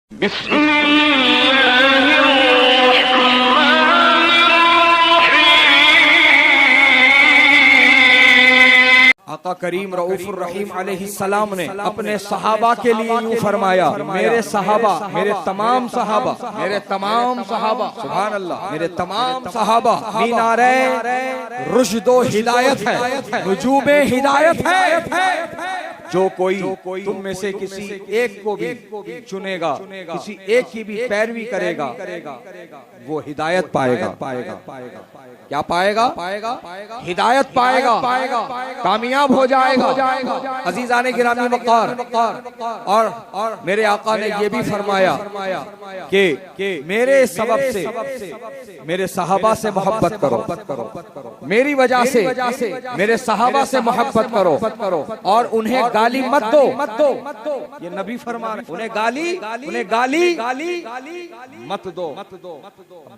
आका करीम रऊफुर रहीम अलैहिस्सलाम ने अपने सहाबा के लिए यूं फरमाया, मेरे सहाबा, मेरे तमाम सहाबा, मेरे तमाम सहाबा, सुभान अल्लाह, मेरे तमाम सहाबा मीनारे रुश्दो हिदायत है, नुजूमे हिदायत है। जो कोई तुम में से किसी एक को भी चुनेगा, किसी एक की भी पैरवी करेगा, वो हिदायत पाएगा। क्या पाएगा? हिदायत पाएगा, कामयाब हो जाएगा। अजीजाने गिरामी वक़ार, और मेरे आका ने ये भी फरमाया कि मेरे सबब से मेरे सहाबा से मोहब्बत करो, मेरी वजह से मेरे सहाबा से मोहब्बत करो, और उन्हें गाली मत दो। ये नबी फरमा रहे, उन्हें गाली मत दो।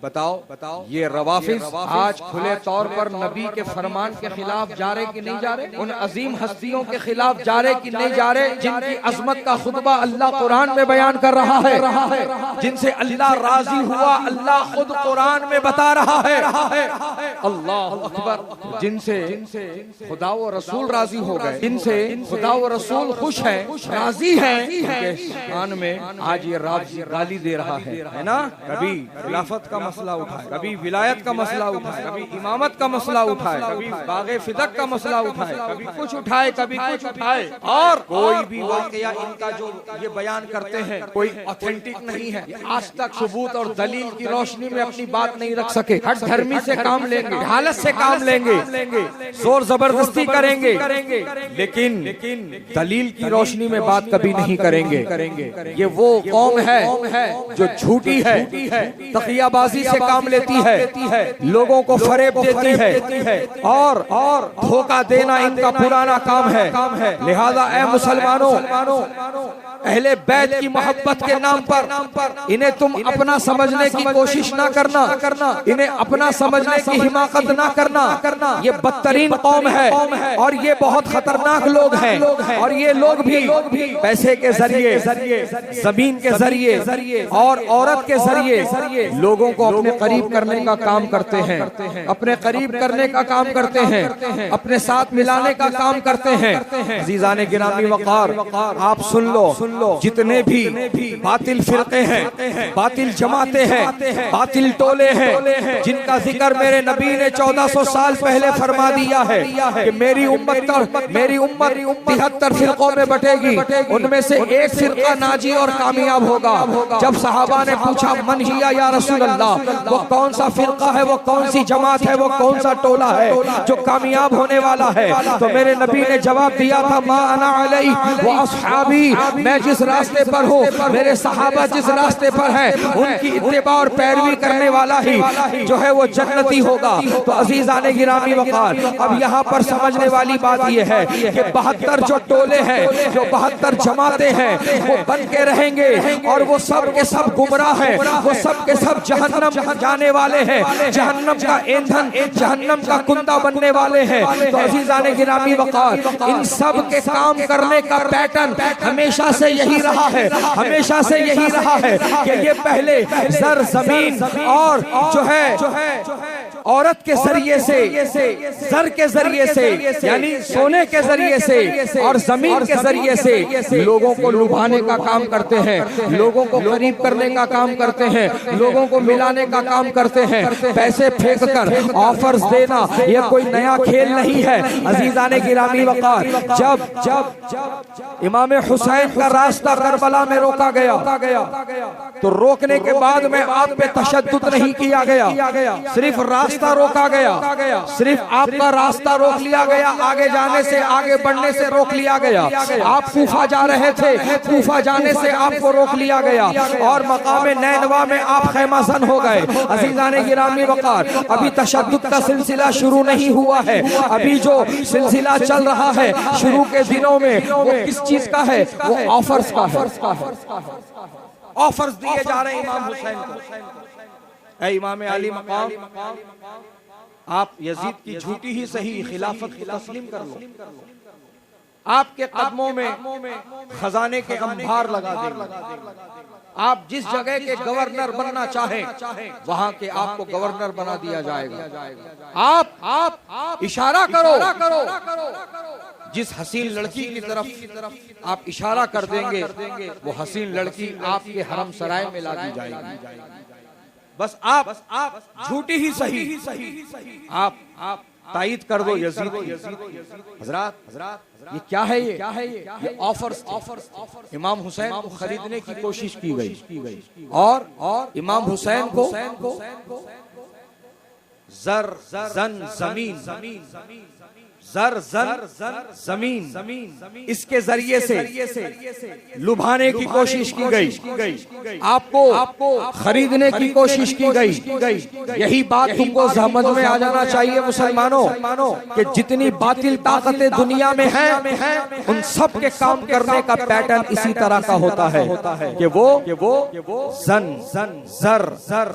बताओ ये रवाफिज आज खुले तौर पर नबी के फरमान के खिलाफ जा रहे कि नहीं जा रहे? उन अजीम हस्तियों के खिलाफ जा रहे कि नहीं जा रहे, जिनकी अजमत का खुतबा अल्लाह कुरान में बयान कर रहा है, जिनसे अल्लाह राजी हुआ, अल्लाह खुद कुरान में बता रहा है। अल्लाह अकबर। जिनसे खुदा व रसूल राजी हो गए, जिनसे खुदा व रसूल खुश है, राजी है, उनके शान में आज ये गाली दे रहा है ना। कभी खिलाफत का मसला उठाए, कभी विलायत का मसला उठाए, कभी इमामत का मसला उठाए, कभी बागे फिदक का मसला उठाए, कभी कुछ उठाए, कभी कुछ उठाए, और कोई भी वाकया इनका जो ये बयान करते हैं कोई ऑथेंटिक नहीं है। आज तक सबूत और दलील की रोशनी में अपनी बात नहीं रख सके। हट धर्मी से काम लेंगे, हालत से काम लेंगे, जोर जबरदस्ती करेंगे, लेकिन दलील की रोशनी में बात कभी नहीं करेंगे। ये वो कौम है जो झूठी है, तकियाबाजी से काम लेती है, लोगों को फरेब देती है, और धोखा देना इनका पुराना काम है। लिहाजा ऐ मुसलमानों, अहले बैत की मोहब्बत के नाम पर इन्हें तुम अपना समझने की कोशिश ना करना, इन्हें अपना समझने की हिमाकत ना करना। ये बदतरीन कौम है, और ये बहुत खतरनाक लोग हैं, और ये लोग भी पैसे के जरिए, जमीन के जरिए और औरत के जरिए लोगों को अपने करीब करने का काम करते हैं, अपने करीब करने का काम करते हैं, अपने साथ मिलाने का काम करते हैं। अजीजाने गिरामी वक़ार, आप सुन लो, जितने भी बातिल फिरके हैं, बातिल जमाते हैं, बातिल टोले हैं, जिनका जिक्र मेरे नबी ने 1400 साल पहले फरमा दिया है कि मेरी उम्मत 73 फिरकों में बटेगी, उनमें से एक फिरका नाजी और कामयाब होगा। जब सहाबा ने पूछा मन हिया या रसूल अल्लाह, वो कौन सा फिरका है, वो कौन सी जमात है, वो कौन सा टोला है जो कामयाब होने वाला है, तो मेरे नबी ने जवाब दिया था मा अना अलैहि व अस्हाबी, मैं जिस रास्ते पर हूँ, मेरे सहाबा जिस रास्ते पर है, उनकी इत्तिबा और पैरवी करने वाला ही जो है वो जन्नती होगा। तो अजीजाने गिरामी वक़ार, अब यहाँ पर समझने वाली बात यह है कि 72 जो टोले हैं, जो 72 जमाते हैं, वो बन के रहेंगे, और वो सब के सब गुमराह हैं, वो सब के सब जहन्नम जाने वाले हैं, जहन्नम का ईंधन, जहन्नम का कुंदा बनने वाले हैं। तो अजीजाने गिरामी वक़ार, इन सब के काम करने का पैटर्न हमेशा से यही रहा है, हमेशा से यही रहा है कि ये पहले जर जमीन और जो है औरत के जरिए से, जर के जरिए से, यानी सोने के जरिए से और जमीन के जरिए से लोगों को लुभाने का काम करते हैं, लोगों को करीब करने का काम करते हैं, लोगों को मिलाने का काम करते हैं। पैसे फेंक कर ऑफर्स देना यह कोई नया खेल नहीं है। अजीजाने गिरामी वक़ार, जब इमाम हुसैन का रास्ता करबला में रोका गया, तो रोकने के बाद में आप पे तशद्दुद नहीं किया गया, सिर्फ रास्ता रोका गया, सिर्फ आपका रास्ता रोक लिया गया, आगे जाने से, आगे बढ़ने से रोक लिया गया। आप कूफा जा रहे थे, कूफा जाने से आपको रोक लिया गया, और मकामे नैनवा में आप खैमासन हो गए। अजीजाने गिरामी वक़ार, अभी तशद्दुद का सिलसिला शुरू नहीं हुआ है, अभी जो सिलसिला चल रहा है शुरू के दिनों में, वो किस चीज का है? वो ऑफर्स का है। ऑफर्स दिए जा रहे हैं इमाम हुसैन को। ऐ इमाम आली मकाम, आप यजीद की झूठी ही सही खिलाफत को तस्लीम कर लो, आपके कदमों में खजाने के अंबार लगा देंगे, आप जिस जगह के गवर्नर बनना चाहें वहां के आपको गवर्नर बना दिया जाएगा। आप इशारा करो, जिस हसीन लड़की की तरफ आप इशारा कर देंगे वो हसीन लड़की आपके हरम सराय में ला दी जाएगी। बस आप झूठी ही सही आप तायीद कर दो यजीद। हजरात ये क्या है, ये ऑफर्स इमाम हुसैन को खरीदने की कोशिश की गई और इमाम हुसैन को जर जन जमीन जमीन इसके जरिए से लुभाने की कोशिश की गई, आपको खरीदने की कोशिश की गई। यही बात तुमको समझ में आ जाना चाहिए मुसलमानों कि जितनी बातिल ताकतें दुनिया में हैं उन सब के काम करने का पैटर्न इसी तरह का होता है कि वो जर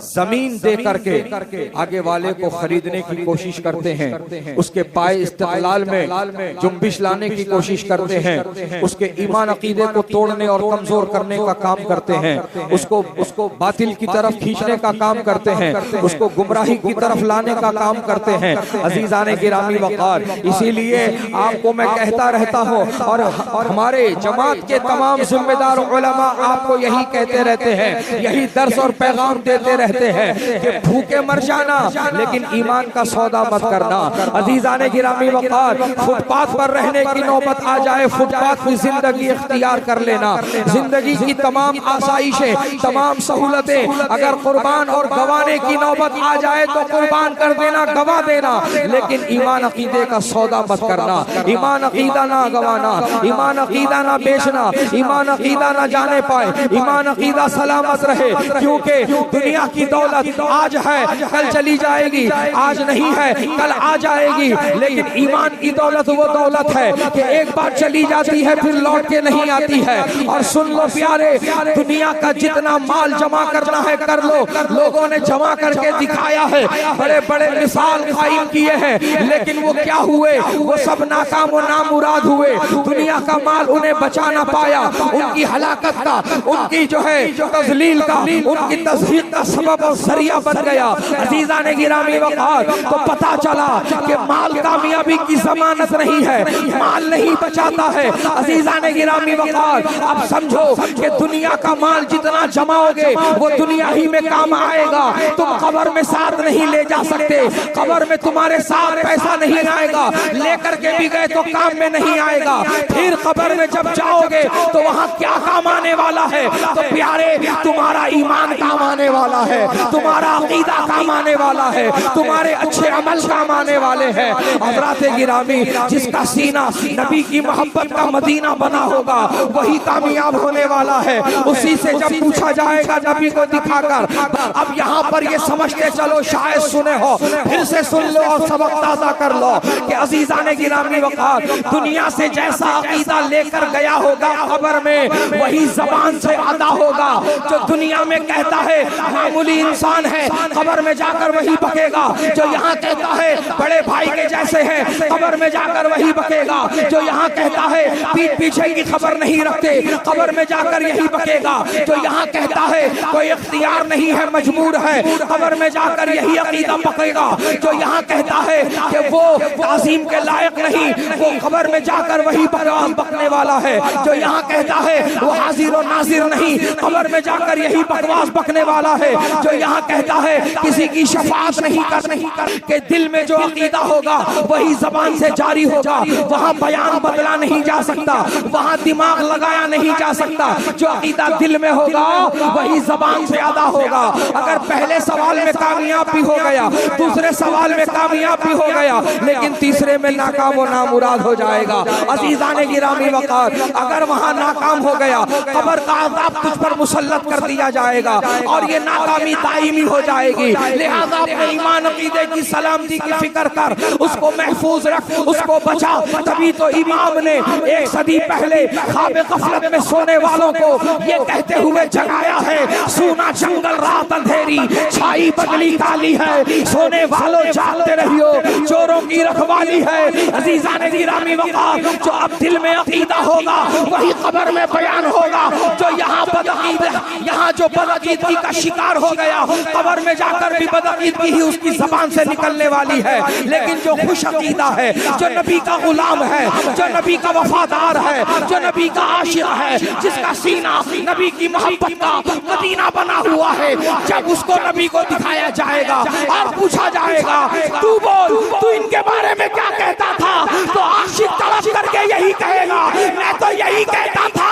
जमीन दे करके आगे वाले को खरीदने की कोशिश करते हैं, उसके पाए इस्तेमाल में जुम्बिश लाने की कोशिश करते हैं, उसके ईमान अकीदे को तोड़ने और कमजोर करने का काम करते हैं, उसको बातिल की तरफ खींचने का काम करते हैं, उसको गुमराही की तरफ लाने का काम करते हैं। अजीजाने गिरामी वक़ार, इसीलिए आपको मैं कहता रहता हूँ और हमारे जमात के तमाम जिम्मेदार उलमा आपको यही कहते रहते हैं, यही दर्स और पैगाम देते रहते हैं कि भूखे मर जाना लेकिन ईमान का सौदा मत करना। अजीजाने गिरामी वक़ार, फुटपाथ पर रहने की नौबत आ जाए, फुटपाथ की जिंदगी इख्तियार कर लेना। जिंदगी की तमाम आसाइशें, तमाम सहूलतें अगर कुर्बान और गवाने की नौबत आ जाए तो कुर्बान कर देना, गवा देना, लेकिन ईमान अकीदे का सौदा मत करना। ईमान अकीदा ना गवाना, ईमान अकीदा ना बेचना, ईमान अकीदा ना जाने पाए, ईमान अकीदा सलामत रहे। क्योंकि दुनिया की दौलत आज है कल चली जाएगी, आज नहीं है कल आ जाएगी, लेकिन ईमान की दौलत वो दौलत है कि एक बार चली जाती है फिर लौट के नहीं आती है। और सुन लो प्यारे, दुनिया का जितना माल जमा करना है कर लो, लोगों ने जमा करके दिखाया है, बड़े बड़े मिसाल कायम किए हैं, लेकिन वो क्या हुए, वो सब नाकाम और नामुराद हुए। दुनिया का माल उन्हें बचा ना पाया, उनकी हलाकत का, उनकी जो है तजलील का, उनकी तज़हीक का सबब और जरिया बन गया। अज़ीज़ाने गिरामी वक़ार, तो पता चला कि माल कामयाबी की जमानत नहीं है, माल नहीं बचाता है। अज़ीज़ाने गिरामी वक़ार, अब समझो कि दुनिया का माल जितना जमाओगे वो दुनिया ही में काम आएगा। तुम कब्र में साथ नहीं ले जा सकते, कब्र में तुम्हारे साथ पैसा नहीं आएगा, लेकर के भी गए तो काम में नहीं आएगा। फिर कब्र में जब जाओगे तो वहाँ क्या काम आने वाला है? तो प्यारे, तुम्हारा ईमान काम आने वाला है, तुम्हारा अकीदा काम आने वाला है, तुम्हारे अच्छे अमल काम आने वाले हैं। हज़रात गिरामी, जिसका सीना नबी की मोहब्बत का मदीना बना होगा वही कामयाब होने वाला है। उसी से जब पूछा जाएगा नबी को दिखाकर, अब यहाँ पर ये समझते चलो, शायद सुने हो, फिर से सुन लो और सबक ताज़ा कर लो कि अज़ीज़ाने गिरामी वक़ार, दुनिया से जैसा अकीदा लेकर गया होगा कब्र में वही ज़बान से अदा होगा। जो दुनिया में कहता है मामूली इंसान है, कब्र में जाकर वही बकेगा। जो यहाँ कहता है बड़े भाई के जैसे है, कब्र में जाकर वही बकेगा। जो यहाँ कहता है पीठ पीछे की खबर नहीं रखते, कब्र में जाकर यही बकेगा। जो यहाँ कहता है कोई इख्तियार नहीं है, मजबूर है, कब्र में जाकर यही अकीदा बकेगा। जो यहाँ कहता है कि वो ताज़ीम के लायक नहीं, वो कब्र में जाकर वही बकने वाला है। जो यहाँ कहता है वो हाजिर और नाजिर नहीं, कब्र में जाकर यही बकवास बकने वाला है। जो यहाँ कहता है किसी की शफाअत नहीं कर के दिल में जो अकीदा होगा वही जबान से जारी होगा। वहाँ बयान बदला नहीं जा सकता, वहाँ दिमाग लगाया नहीं जा सकता। जो अकीदा दिल में होगा वही जबान से अदा होगा। अगर पहले सवाल में कामयाब भी हो गया, दूसरे सवाल में कामयाब भी हो गया, लेकिन तीसरे में नाकाम और नामुराद हो जाएगा। अज़ीज़ाने गिरामी वक़ार, अगर वहाँ नाकाम हो गया, कब्र का अज़ाब तुझ पर मुसल्लत कर दिया जाएगा और ये नाकामी दायमी हो जाएगी। लिहाजा अपने ईमान अकीदे की सलामती की फिक्र कर, उसको महफूज महफूज रख, उसको बचा। तभी तो इमाम ने 1 सदी पहले ख्वाब गफलत में सोने वालों को ये कहते हुए जगाया है, सूना जंगल रात अंधेरी, छाई बदली काली है, सोने वालों जागते रहियो, चोरों की रखवाली है। अजीजा ने गिरामी वक़ार, जो अब दिल में अकीदा होगा वही कब्र में बयान होगा। जो यहाँ बदअकीद, यहाँ जो बदअकीदगी का शिकार हो गया, कब्र में जाकर भी बदअकीदगी ही उसकी जबान से निकलने वाली है। लेकिन जो खुश अकीदा है, जो नबी का गुलाम है, जो नबी का वफादार है, जो नबी का आशिक है, जिसका सीना नबी की मोहब्बत का मदीना बना हुआ है, जब उसको नबी को दिखाया जाएगा और पूछा जाएगा, तू बोल, तू इनके बारे में क्या कहता था, तो आशिक तड़प करके यही कहेगा, मैं तो यही कहता था,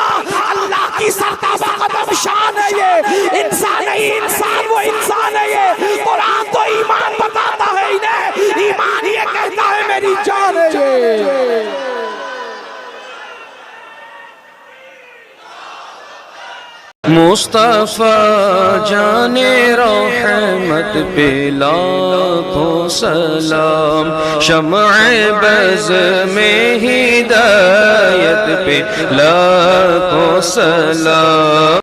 अल्लाह की सरताबा कदम शान है ये, इंसान नहीं इंसान, वो इंसान है ये। कुरान तो ईमान बताता है इन्हें, ईमान ये कहता है मेरी जान है ये। मुस्तफा जाने रहमत पे लाखों सलाम, शम्अ बज़ में हिदायत पे लाखों सलाम।